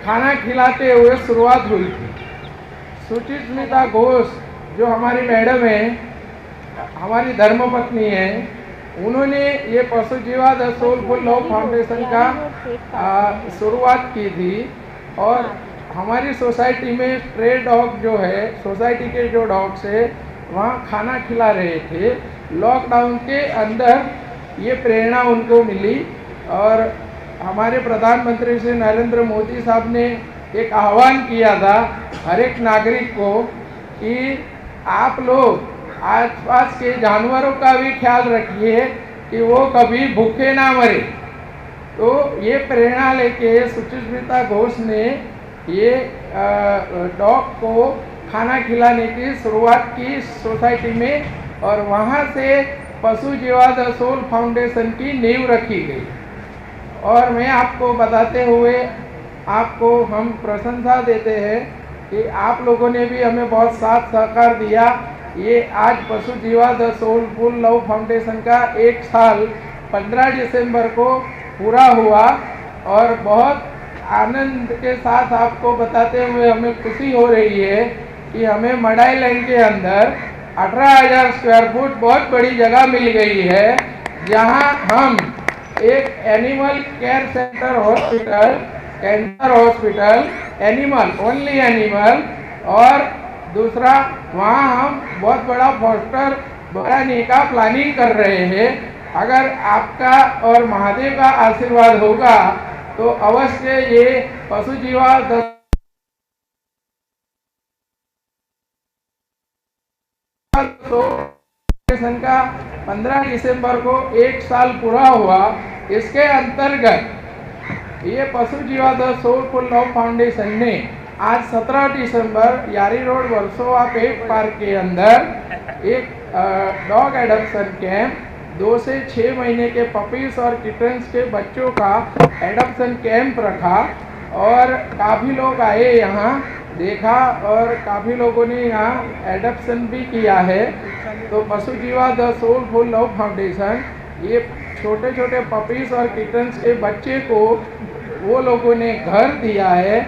खाना खिलाते हुए शुरुआत हुई थी। सुचिस्मिता घोष जो हमारी मैडम है, हमारी धर्मपत्नी है, उन्होंने ये पशु जीवा द सोलफुल लव फाउंडेशन का शुरुआत की थी। और हमारी सोसाइटी में स्ट्रे डॉग जो है, सोसाइटी के जो डॉग्स है वहाँ खाना खिला रहे थे। लॉकडाउन के अंदर ये प्रेरणा उनको मिली और हमारे प्रधानमंत्री श्री नरेंद्र मोदी साहब ने एक आह्वान किया था हर एक नागरिक को कि आप लोग आसपास के जानवरों का भी ख्याल रखिए कि वो कभी भूखे ना मरे। तो ये प्रेरणा लेके सुचिस्मिता घोष ने ये डॉग को खाना खिलाने की शुरुआत की सोसाइटी में और वहाँ से पशु जीवा द सोल फाउंडेशन की नींव रखी गई। और मैं आपको बताते हुए आपको हम प्रशंसा देते हैं कि आप लोगों ने भी हमें बहुत साथ सहकार दिया। ये आज पशु जीवा द सोलफुल लव फाउंडेशन का 1 साल 15 दिसंबर को पूरा हुआ और बहुत आनंद के साथ आपको बताते हुए हमें खुशी हो रही है कि हमें मडाई लाइन के अंदर 18,000 स्क्वायर फुट बहुत बड़ी जगह मिल गई है, जहां हम एक animal care centre hospital, cancer hospital, animal only animal, और दूसरा वहाँ हम बहुत बड़ा फॉस्टर बनाने का प्लानिंग कर रहे हैं। अगर आपका और महादेव का आशीर्वाद होगा तो अवश्य ये पशु जीवा का 15 दिसंबर को 1 साल पूरा हुआ। इसके अंतर्गत ये पशु जीवा द सोलफुल लव फाउंडेशन ने आज 17 दिसंबर यारी रोड वर्सोवा पेट पार्क के अंदर एक डॉग एडॉप्शन कैंप 2 से 6 महीने के पपीज और किटन्स के बच्चों का एडॉप्शन कैंप रखा और काफ़ी लोग आए यहाँ देखा और काफ़ी लोगों ने यहाँ एडॉप्शन भी किया है। तो पशु जीवा द सोलफुल लव फाउंडेशन ये छोटे छोटे पपीज और किटन्स के बच्चे को वो लोगों ने घर दिया है,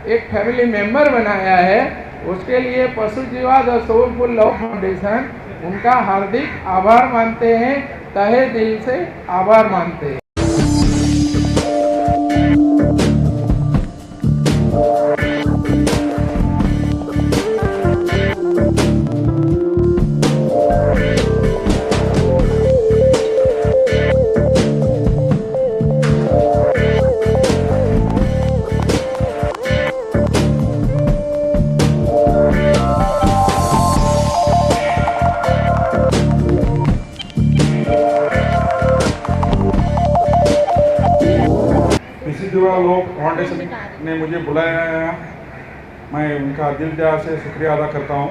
एक फैमिली मेंबर बनाया है। उसके लिए पशु जीवा द सोलफुल लव फाउंडेशन उनका हार्दिक आभार मानते हैं, तहे दिल से आभार मानते हैं। लोग फाउंडेशन ने मुझे बुलाया है, मैं उनका दिल दया से शुक्रिया अदा करता हूँ।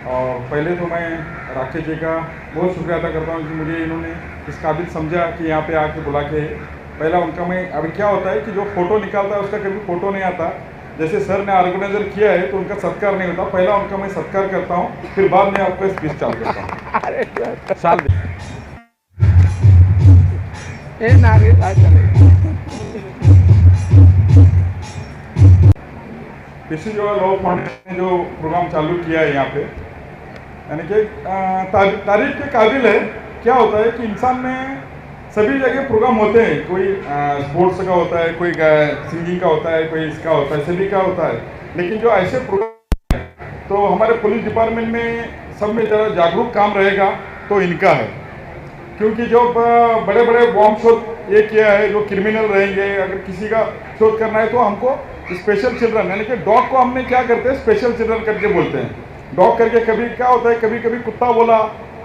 और पहले तो मैं राकेश जी का बहुत शुक्रिया अदा करता हूँ कि मुझे इन्होंने इस काबिल समझा कि यहाँ पे आके बुला के। पहला उनका मैं अभी क्या होता है कि जो फ़ोटो निकालता है उसका कभी फ़ोटो नहीं आता, जैसे सर ने ऑर्गेनाइजर किया है तो उनका सत्कार नहीं होता। पहला उनका मैं सत्कार करता हूँ, फिर बाद में आपको स्पीच चालू करता हूँ। साल पीसी जो लव फाउंडेशन ने जो प्रोग्राम चालू किया है यहाँ पे, यानी कि तारीफ के काबिल है। क्या होता है कि इंसान में सभी जगह प्रोग्राम होते हैं, कोई स्पोर्ट्स का होता है, कोई सिंगिंग का होता है, कोई इसका होता है, सभी का होता है। लेकिन जो ऐसे प्रोग्राम है तो हमारे पुलिस डिपार्टमेंट में सब में ज़रा जागरूक काम रहेगा तो इनका है, क्योंकि जो बड़े बड़े बॉम्ब शोध ये किया है, जो क्रिमिनल रहेंगे, अगर किसी का शोध करना है तो हमको स्पेशल चिल्ड्रन, यानी कि डॉग को हमने क्या करते हैं स्पेशल चिल्ड्रन करके बोलते हैं। डॉग करके कभी क्या होता है, कभी कभी कुत्ता बोला,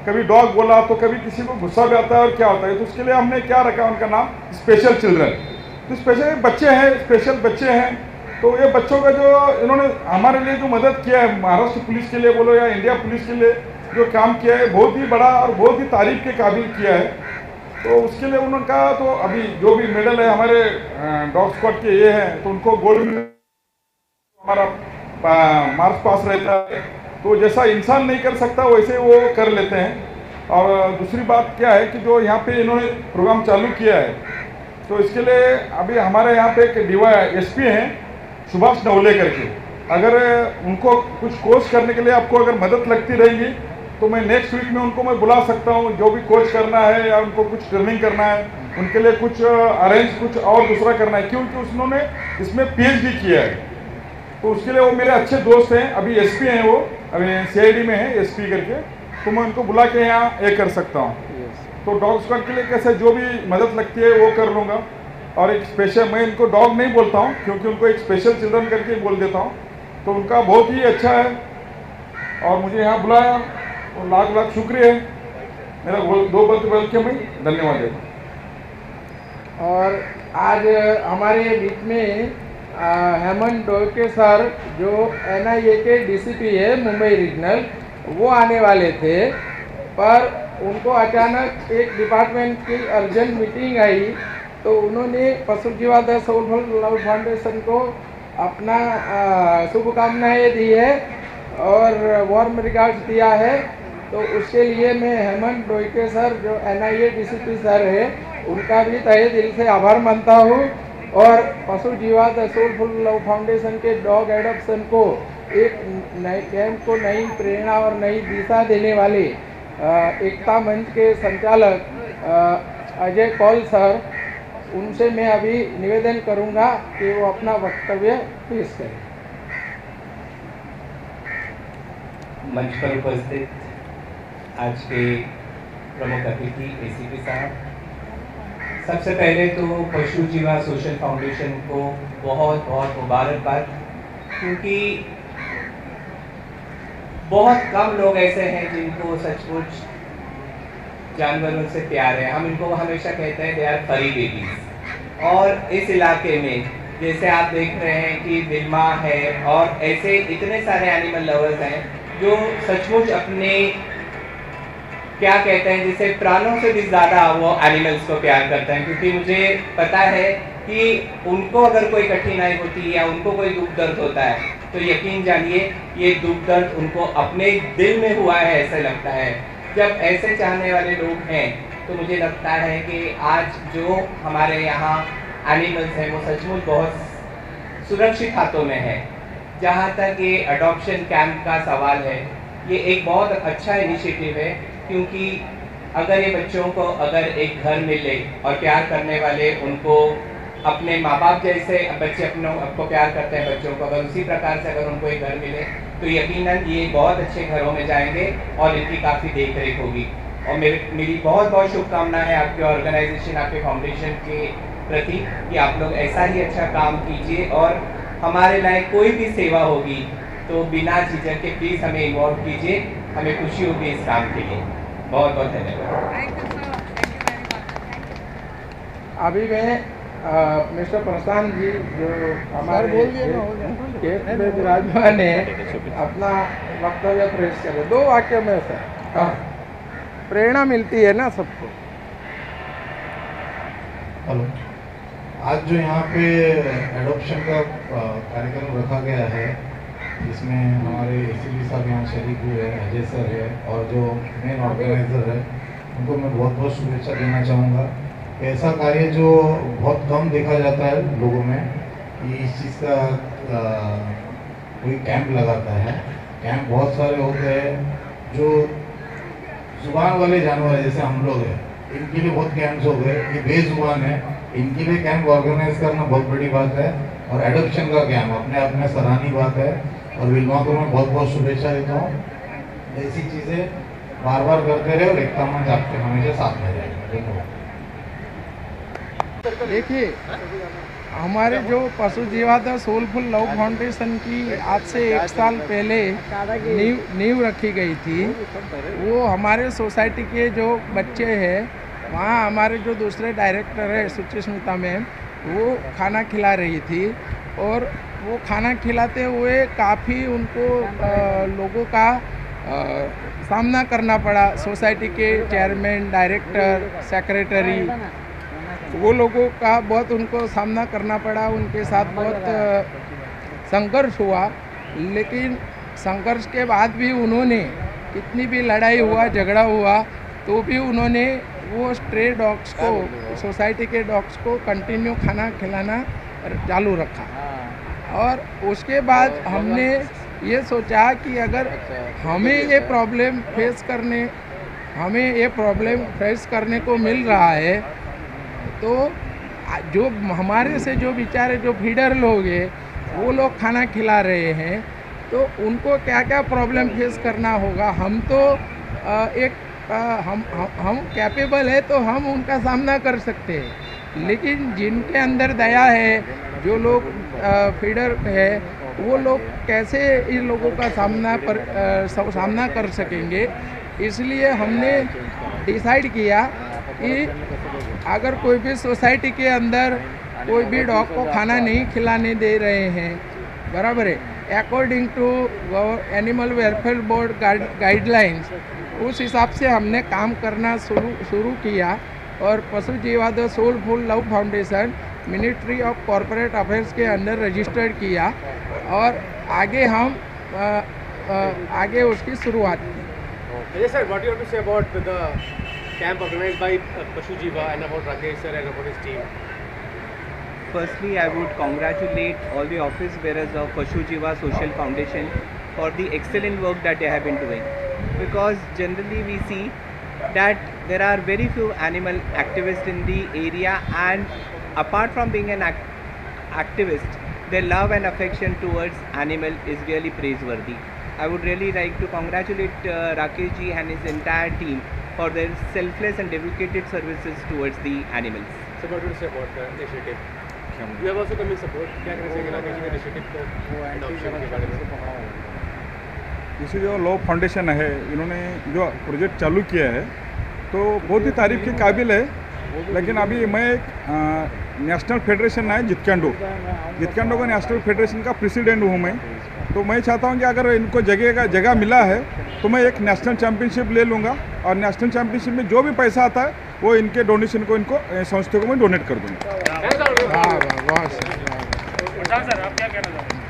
कभी डॉग बोला तो कभी किसी को गुस्सा भी आता है और क्या होता है, तो उसके लिए हमने क्या रखा उनका नाम स्पेशल चिल्ड्रन। तो स्पेशल बच्चे हैं, स्पेशल बच्चे हैं। तो ये बच्चों का जो इन्होंने हमारे लिए जो मदद किया है, महाराष्ट्र पुलिस के लिए बोलो या इंडिया पुलिस के लिए जो काम किया है, बहुत ही बड़ा और बहुत ही तारीफ के काबिल किया है। तो उसके लिए उनका तो अभी जो भी मेडल है हमारे डॉग स्क्वाड के ये हैं, तो उनको गोल्ड मेडल हमारा मार्च पास रहता है। तो जैसा इंसान नहीं कर सकता वैसे वो कर लेते हैं। और दूसरी बात क्या है कि जो यहाँ पे इन्होंने प्रोग्राम चालू किया है, तो इसके लिए अभी हमारे यहाँ पे एक DYSP हैं, सुभाष नवले करके, अगर उनको कुछ कोच करने के लिए आपको अगर मदद लगती रहेगी तो मैं नेक्स्ट वीक में उनको मैं बुला सकता हूँ। जो भी कोच करना है या उनको कुछ ट्रेनिंग करना है, उनके लिए कुछ अरेंज कुछ और दूसरा करना है, क्योंकि उन्होंने इसमें PhD किया है। तो उसके लिए वो मेरे अच्छे दोस्त हैं, अभी SP हैं, वो अभी CID में है SP करके, तो मैं उनको बुला के यहाँ ये कर सकता हूँ। तो डॉग स्क्वाड के लिए कैसे जो भी मदद लगती है वो कर लूँगा। और एक स्पेशल, मैं इनको डॉग नहीं बोलता हूँ क्योंकि उनको एक स्पेशल चिल्ड्रन करके बोल देता हूँ। तो उनका बहुत ही अच्छा है और मुझे यहाँ बुलाया और लाख लाख शुक्रिया है। मेरा दो बल के मैं धन्यवाद देता। और आज हमारे बीच में हेमंत डोके सर जो NIA के DCP है मुंबई रीजनल, वो आने वाले थे, पर उनको अचानक एक डिपार्टमेंट की अर्जेंट मीटिंग आई, तो उन्होंने पशु जीवा सोलफुल लव फाउंडेशन को अपना शुभकामनाएं दी है और वार्म रिगार्ड्स दिया है। तो उसके लिए मैं हेमंत डोके सर जो NIA DCP सर है, उनका भी तहे दिल से आभार मानता हूँ। और पशु जीवा सोलफुल लव फाउंडेशन के डॉग एडॉप्शन को एक नए कैंप को नई प्रेरणा और नई दिशा देने वाले एकता मंच के संचालक अजय कौल सर, उनसे मैं अभी निवेदन करूंगा कि वो अपना वक्तव्य पेश करें। मंच पर उपस्थित आज के प्रमुख अतिथि ACP साहब, सबसे पहले तो पशु जीवा सोशल फाउंडेशन को बहुत बहुत मुबारकबाद, क्योंकि बहुत कम लोग ऐसे हैं जिनको सचमुच जानवरों से प्यार है। हम इनको हमेशा कहते हैं दे आर फरी बेबीज। और इस इलाके में जैसे आप देख रहे हैं कि बिल्मा है और ऐसे इतने सारे एनिमल लवर्स हैं जो सचमुच अपने क्या कहते हैं जिसे प्राणों से भी ज़्यादा वो एनिमल्स को प्यार करते हैं, क्योंकि मुझे पता है कि उनको अगर कोई कठिनाई होती है या उनको कोई दुख दर्द होता है तो यकीन जानिए ये दुख दर्द उनको अपने दिल में हुआ है, ऐसा लगता है। जब ऐसे चाहने वाले लोग हैं तो मुझे लगता है कि आज जो हमारे यहाँ एनिमल्स हैं वो सचमुच बहुत सुरक्षित हाथों में है। जहाँ तक ये अडॉप्शन कैंप का सवाल है, ये एक बहुत अच्छा इनिशिएटिव है, क्योंकि अगर ये बच्चों को अगर एक घर मिले और प्यार करने वाले उनको अपने माँ बाप जैसे बच्चे अपनों आपको प्यार करते हैं बच्चों को, अगर उसी प्रकार से अगर उनको एक घर मिले तो यकीनन ये बहुत अच्छे घरों में जाएंगे और इनकी काफ़ी देख रेख होगी। और मेरी बहुत बहुत शुभकामना है आपके ऑर्गेनाइजेशन, आपके फाउंडेशन के प्रति कि आप लोग ऐसा ही अच्छा काम कीजिए और हमारे लायक कोई भी सेवा होगी तो बिना झिझक के प्लीज़ हमें इन्वॉल्व कीजिए, हमें खुशी होगी इस काम के लिए। बहुत बहुत धन्यवाद। अभी मैं मिस्टर प्रशांत जी जो हमारे केस में विराजमान है अपना वक्तव्य पेश करें। 2 वाक्य में सर प्रेरणा मिलती है ना सबको। हेलो, आज जो यहाँ पे एडॉप्शन का कार्यक्रम रखा गया है, इसमें हमारे ACP साहब यहाँ शरीक हुए हैं, अजय सर है और जो मेन ऑर्गेनाइजर है उनको मैं बहुत बहुत शुभेच्छा देना चाहूँगा। ऐसा कार्य जो बहुत कम देखा जाता है लोगों में कि इस चीज़ का कोई कैंप लगाता है। कैंप बहुत सारे होते हैं जो जुबान वाले जानवर है, जैसे हम लोग हैं, इनके लिए बहुत कैंप्स हो गए। ये बेजुबान है, इनके लिए कैंप ऑर्गेनाइज करना बहुत बड़ी बात है। और एडॉप्शन का कैंप अपने आप में सराहनीय बात है और विल्मा को मैं बहुत बहुत शुभेच्छा देता हूँ। ऐसी चीज़ें बार बार करते रहे और एकता मंच आपके हमेशा साथ में रहेगा। धन्यवाद। देखिए, हमारे जो पशु जीवा सोलफुल लव फाउंडेशन की आज से 1 साल पहले नींव रखी गई थी, वो हमारे सोसाइटी के जो बच्चे हैं वहाँ हमारे जो दूसरे डायरेक्टर है सुचिस्मिता मैम, वो खाना खिला रही थी और वो खाना खिलाते हुए काफ़ी उनको लोगों का सामना करना पड़ा। सोसाइटी के चेयरमैन, डायरेक्टर, सेक्रेटरी, वो लोगों का बहुत उनको सामना करना पड़ा। उनके साथ बहुत संघर्ष हुआ, लेकिन संघर्ष के बाद भी उन्होंने कितनी भी लड़ाई हुआ, झगड़ा हुआ, तो भी उन्होंने वो स्ट्रे डॉग्स को, सोसाइटी के डॉग्स को कंटिन्यू खाना खिलाना चालू रखा। और उसके बाद हमने ये सोचा कि अगर हमें ये प्रॉब्लम फेस करने को मिल रहा है, तो जो हमारे से जो बेचारे जो फीडर लोग हैं वो लोग खाना खिला रहे हैं, तो उनको क्या क्या प्रॉब्लम फेस करना होगा। हम तो हम कैपेबल है तो हम उनका सामना कर सकते हैं, लेकिन जिनके अंदर दया है, जो लोग फीडर है, वो लोग कैसे इन लोगों का सामना कर सकेंगे। इसलिए हमने डिसाइड किया कि अगर कोई भी सोसाइटी के अंदर कोई भी डॉग को खाना नहीं खिलाने दे रहे हैं, बराबर है, according to animal welfare board guidelines, उस हिसाब से हमने काम करना शुरू किया। और पशु जीवाद soulful love foundation ministry of corporate affairs के अंदर रजिस्टर्ड किया और आगे हम आगे उसकी शुरुआत की। Yes, sir. What you have to say about the camp organized by Pashu Jiva and about Rakesh sir and about his team? Firstly, I would congratulate all the office bearers of Pashu Jiva Social Foundation for the excellent work that they have been doing. Because generally we see that there are very few animal activists in the area, and apart from being an activist, their love and affection towards animal is really praiseworthy. I would really like to congratulate Rakesh ji and his entire team for their selfless and dedicated services towards the animals. So what do you say about the initiative? You have also come in support. क्या कहना चाहिए राकेश जी के initiative को adoption के बारे में? इसे जो लव फाउंडेशन है, इन्होंने जो प्रोजेक्ट चालू किया है तो बहुत ही तारीफ के काबिल है। लेकिन अभी मैं एक नेशनल फेडरेशन है जितकांडो का नेशनल फेडरेशन का प्रेसिडेंट हूँ मैं। तो मैं चाहता हूँ कि अगर इनको जगह मिला है तो मैं एक नेशनल चैम्पियनशिप ले लूँगा, और नेशनल चैम्पियनशिप में जो भी पैसा आता है वो इनके डोनेशन को इनको संस्था को मैं डोनेट कर दूँगा। आप क्या कहना चाहते हैं?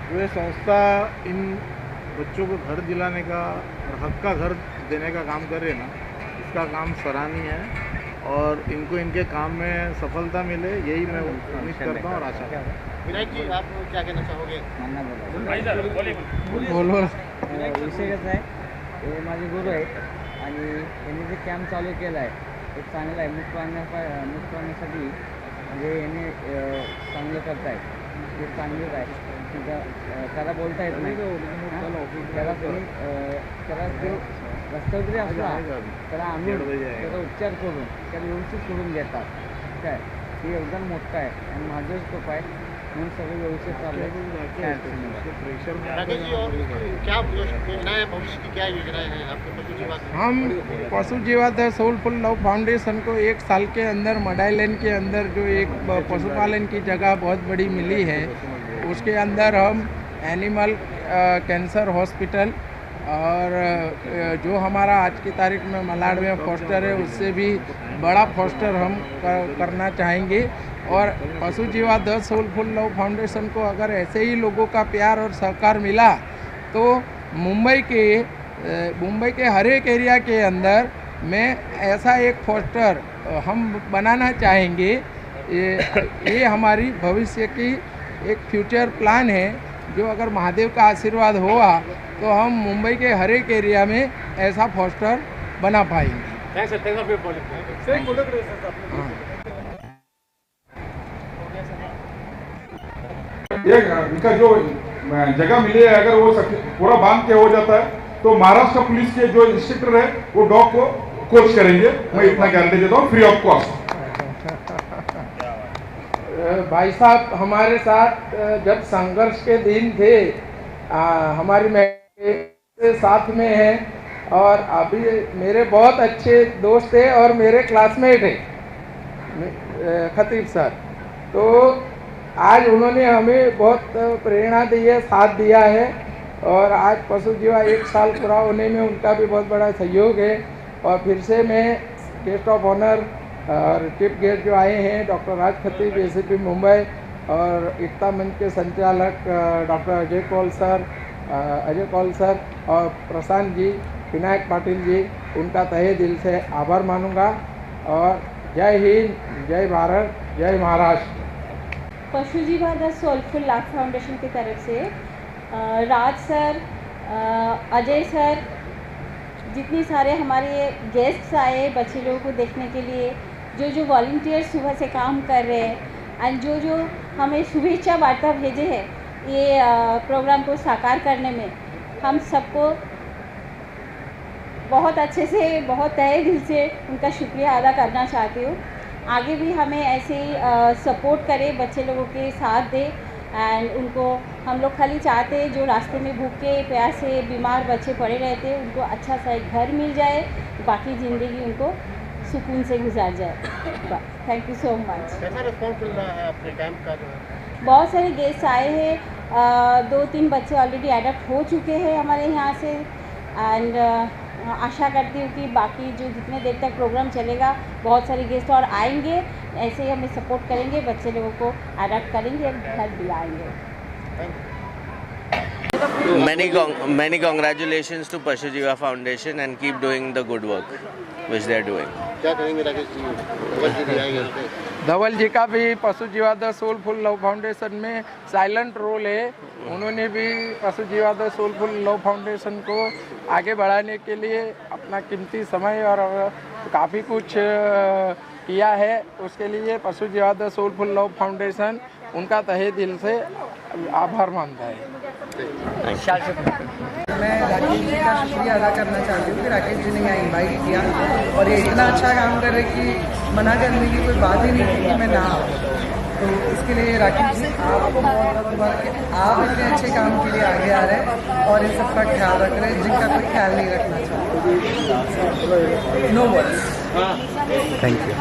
जो ये संस्था इन बच्चों को घर दिलाने का और हक का घर देने का काम कर रही है ना, इसका काम सराहनीय है और इनको इनके काम में सफलता मिले, यही मैं उम्मीद करता हूँ और आशा करता हूँ। विनायक जी, आप क्या कहना चाहोगे? बोलो। विषय कसा आहे, हे माझे गुरु आहेत आणि यांनी जे कॅम्प चालू केला आहे एक चांगला आहे। मुक्त आणण्यासाठी म्हणजे यांनी चांगलं करतायत, ते चांगलंच आहे। त्याला बोलता येत नाही, त्याला तो रस्त्यावर जरी असला त्याला आणून त्याचा उपचार करून त्याला व्यवस्थित सोडून घेतात। काय हे योगदान मोठं आहे आणि माझं स्कोप आहे म्हणून सगळं व्यवस्थित चालू आहे। राकेश जी, और क्या योजनाएं हैं, भविष्य की क्या योजनाएं हैं आपके पशु जीवा? हम पशु जीवाद सोलफुल लव फाउंडेशन को 1 साल के अंदर मडाईलैंड के अंदर जो एक पशुपालन की जगह बहुत बड़ी मिली है, उसके अंदर हम एनिमल कैंसर हॉस्पिटल और जो हमारा आज की तारीख में मलाड में फॉस्टर है, उससे भी बड़ा फॉस्टर हम करना चाहेंगे। और पशु जीवा द सोलफुल लव फाउंडेशन को अगर ऐसे ही लोगों का प्यार और सहकार मिला तो मुंबई के हर एक एरिया के अंदर में ऐसा एक फॉस्टर हम बनाना चाहेंगे। ये हमारी भविष्य की एक फ्यूचर प्लान है, जो अगर महादेव का आशीर्वाद हुआ तो हम मुंबई के हर एक एरिया में ऐसा फॉस्टर बना पाएंगे। Thanks sir, thanks for your ये इनका जो जगह मिली है, अगर वो पूरा बांध के हो जाता है तो महाराष्ट्र पुलिस के जो इंस्ट्रक्टर है वो डॉग को कोच करेंगे। मैं इतना गारंटी देता हूँ, फ्री ऑफ कॉस्ट। भाई साहब हमारे साथ जब संघर्ष के दिन थे, हमारी मेरे साथ में है और अभी मेरे बहुत अच्छे दोस्त हैं और मेरे क्लासमेट हैं खतीब सर। तो आज उन्होंने हमें बहुत प्रेरणा दी है, साथ दिया है, और आज पशु जीवा 1 साल पूरा होने में उनका भी बहुत बड़ा सहयोग है। और फिर से मैं गेस्ट ऑफ ऑनर और चीफ गेस्ट जो आए हैं, डॉक्टर राज खतीब एसीपी मुंबई, और एकता मंच के संचालक डॉक्टर अजय कौल सर और प्रशांत जी, विनायक पाटिल जी, उनका तहे दिल से आभार मानूंगा। और जय हिंद, जय भारत, जय महाराष्ट्र। पशु जीवा द सोलफुल लाइफ फाउंडेशन की तरफ से राज सर, अजय सर, जितने सारे हमारे गेस्ट्स आए बच्चे लोगों को देखने के लिए, जो वॉलंटियर्स सुबह से काम कर रहे हैं एंड जो हमें शुभेच्छा वार्ता भेजे हैं ये प्रोग्राम को साकार करने में, हम सबको बहुत अच्छे से, बहुत तहे दिल से उनका शुक्रिया अदा करना चाहती हूँ। आगे भी हमें ऐसे ही सपोर्ट करें, बच्चे लोगों के साथ दे एंड उनको, हम लोग खाली चाहते हैं जो रास्ते में भूखे प्यासे बीमार बच्चे पड़े रहते हैं उनको अच्छा सा एक घर मिल जाए, बाकी ज़िंदगी उनको सुकून से गुजार जाए। Thank you so much. कैसा रिस्पॉन्स मिल रहा है अपने कैंप का? बहुत सारे गेस्ट आए हैं, 2-3 बच्चे ऑलरेडी एडप्ट हो चुके हैं हमारे यहाँ से एंड आशा करती हूँ कि बाकी जो जितने देर तक प्रोग्राम चलेगा बहुत सारे गेस्ट और आएंगे, ऐसे ही हमें सपोर्ट करेंगे, बच्चे लोगों को एडप्ट करेंगे और घर दिलाएंगे। Many congratulations to Pashu Jiva Foundation and keep doing the good work which they are doing. क्या कहेंगे राकेश जी? धवल जी भी आएंगे उसपे। धवल जी का भी पशु जीवा द सोलफुल लव फाउंडेशन में साइलेंट रोल है। उन्होंने भी पशु जीवा द सोलफुल लव फाउंडेशन को आगे बढ़ाने के लिए अपना कीमती समय और काफ़ी कुछ किया है। उसके लिए पशु जीवा द सोलफुल लव फाउंडेशन उनका तहे दिल से आभार मानता है। मैं राकेश जी का शुक्रिया अदा करना चाहती हूँ कि राकेश जी ने यहाँ इनवाइट किया और ये इतना अच्छा काम कर रहे कि मना करने की कोई बात ही नहीं थी कि मैं ना आऊँ। तो इसके लिए राकेश जी आपको बहुत मुबारक कि आप इतने अच्छे काम के लिए आगे आ रहे हैं और इन सबका ख्याल रख रहे हैं जिनका कोई ख्याल नहीं रखना चाहता। No words. Thank you.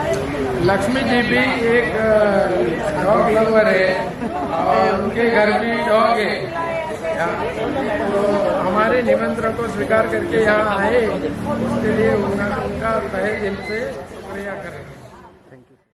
Lakshmi ji भी एक डॉग लवर है और उनके घर भी डॉग है। तो हमारे निमंत्रण को स्वीकार करके यहाँ आए, उसके लिए उनका तहे दिल से शुक्रिया करें।